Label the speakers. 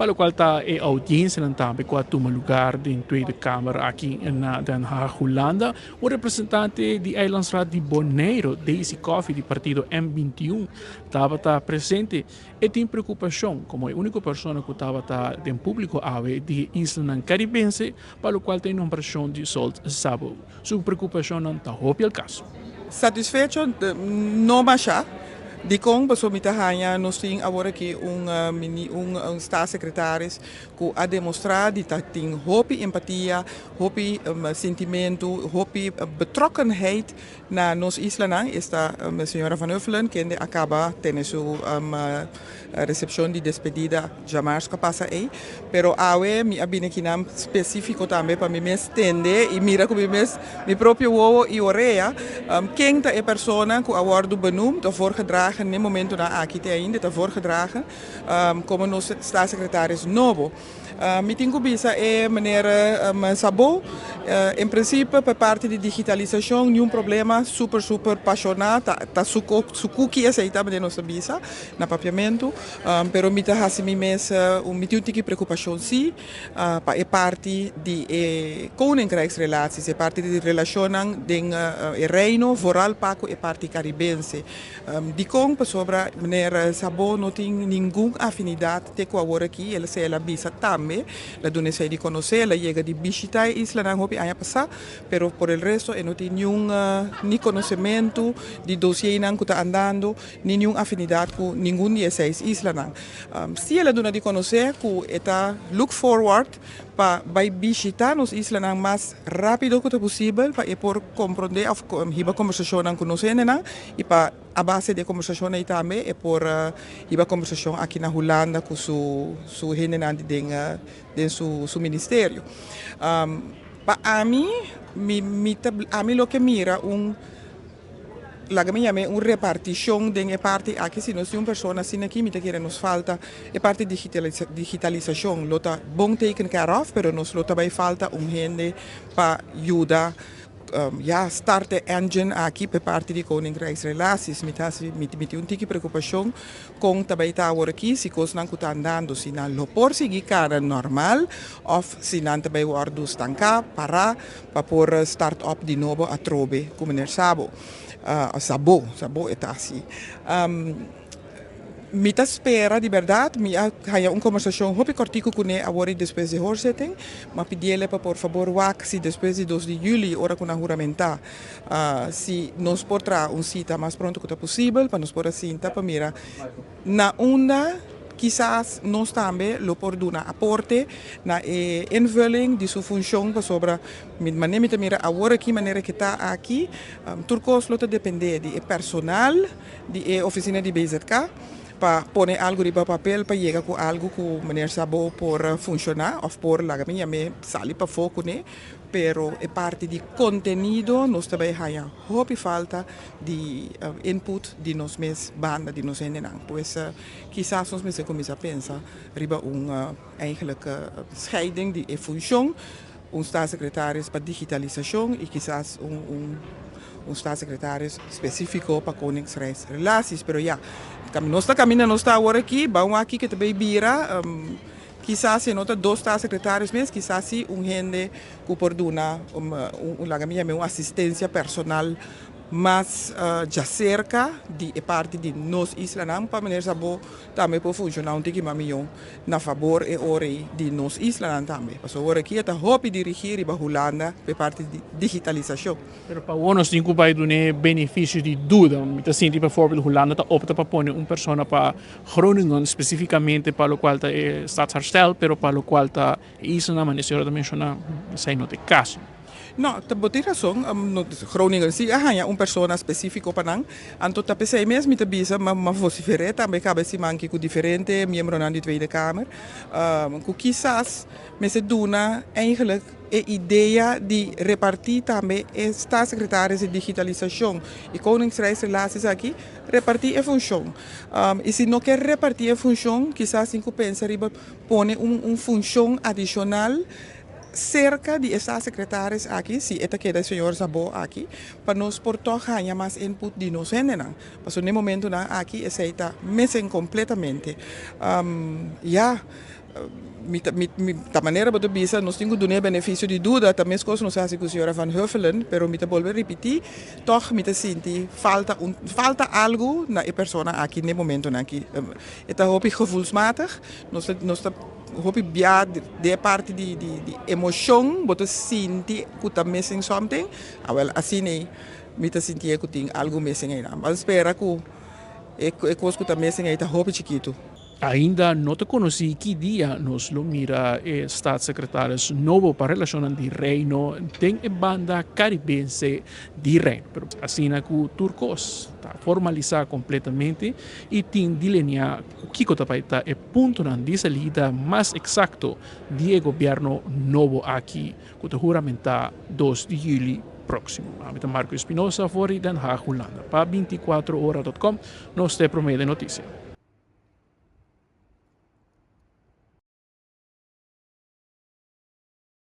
Speaker 1: para o qual está a audiência também com a toma lugar da Tweede Kamer aqui na Den Haag, Holanda. O representante de Eilandsraad de Bonaire, Daisy Coffey, do partido M21, estava presente e tem preocupação, como é a única pessoa que estava em público de Isla Caribense, para o qual tem uma pressão de sol sábado. Sua preocupação não está o caso.
Speaker 2: Satisfecho não baixar. De com basomita hanya nós temos agora aqui staatssecretaris que a demonstrar de tem hope empatia, hope sentimento, hope betrokkenheid na nos Island. Esta senhora Van Huffelen que acaba tendo sua recepção de despedida jamais que passa aí, pero awe mi abine aqui nam específico também para me estender e mira com mi próprio ovo e oreia quem é a pessoa que awardo benoemd of voorgedragen in het moment dat ik ainda está voorgedragen como nosso staatssecretaris Novo. Meeting bisa é maneira Sabo, em princípio, para parte de digitalização, nenhum problema, super apaixonado, tá sucuki aceita de nossa bisa, na papiamento, pero mita hasimi mesa, mita tiki preocupação sim, para é parte de koninkrijksrelaties, é parte de relacionam den reino, vooral paco é parte caribense. De com sobre maneira Sabo não tem nenhuma afinidade te com agora aqui, ela se ela bisa também. La dune sei di conocer, la llega di visitar isla nang hopi aya pasa, pero por el resto no tiene ni conocimiento di dossier nang kuta andando, ni ninguna afinidad con ningún de seis isla nang. Si la dune di conocer, ku eta look forward para visitar nos isla nang más rápido que posible, para por comprender of hiba conversación nang conocer nang, y para a base de conversação aí também é por a conversação aqui na Holanda com su gente de su ministério. Para a mim lo que mira repartição de parte aqui se nós temos pessoas assim aqui me que nos falta é parte digitalização lota bom teken care of, pero nos lota vai falta gente para ajudar start engine aqui por parte de koninkrijksrelaties. Met een tiki preocupação com também tá agora aqui se coisas não estão andando se não lo por seguir cara normal ou se não também o ardu estancar para por start up de novo a trobe como ner sabo é tá assim. Mita espera de verdade, há uma conversação hopi cortico com ele agora depois de hoorzitting, mas pedi-lhe para por favor se depois de 2 de julho ora com a juramentar, se nos portar cita mais pronto que possível para nos poder cinta para mira na onda quizás nós também lo por dar aporte na invulling de sua função para sobre maneira mira agora aqui maneira que está aqui turcos lo depende de personal de oficina de BZK para pôr algo de papel para chegar com algo que maneira sabo por funcionar ou por lá minha me sali para foco né pero é parte de conteúdo nós também há hobby falta de input de nós mes banda de nós enenang pois quizás nós mes começa a pensar riba eigenlijk scheiding de função staatssecretaris para digitalização e quizás staatssecretaris específico para koninkrijksrelaties, pero nós estamos agora aqui, vamos aqui que também vira, quizás se nota 2 staatssecretaris mesmo, quizás se gente que por dar uma assistência personal mas já cerca de parte de nós islands para maneira sabo também pode funcionar tiki mamion na favor e ore de nós islands também. Porque agora aqui está hopi dirigir e Holanda por parte de digitalização.
Speaker 1: Pero para nós tem que vai dar benefício de dúvida. Então assim, bijvoorbeeld Holanda está opta para pôr uma pessoa para Groningen especificamente para o qual está stadsherstel, pero para o qual está Island, mas isso eu mencionar, sei não tem caso.
Speaker 2: Não, tem razão. Groningen sim, há uma pessoa específica para não. Anto tá pensei mesmo que bisa, mas vociferar também cabe se manque com diferente membro na Tweede Kamer. Que quizás me se duna eigenlijk a ideia de repartir também staatssecretaris de digitalização e koninkrijksrelaties aqui repartir a função. E se não quer repartir a função, quizás se pensa riba pone função adicional cerca de staatssecretaris aqui, se esta queda o senhor Sabo aqui, para nos portar ganhar mais input de nós ainda. Porque no momento aqui aceita mesen completamente. Da maneira que bisa, nós temos que dar benefício de dúvida, também as coisas não sei se a senhora Van Huffelen, pero me volver repetir, toch me sinti falta algo na pessoa aqui no momento aqui. Eta hoop ik gevoelsmatig, nós hoop ik ja de parte de emoção, bote sinti que tá missing something, well assim né, me sinti que tem algo missing aí, mas espera que coisa que tá missing aí tá hoop chiquito.
Speaker 1: Ainda não te conheci que dia nos lo mira staatssecretário novo para relaciones de reino tem a banda caribense de reino. Pero assim que turcos está formalizado completamente e tem delineado o que está é ponto de salida mais exacto do governo novo aqui, que te juramenta 2 de julho próximo. Eu Marco Espinosa, for Den Haag, Holanda. Para 24horas.com, nós te promete notícia.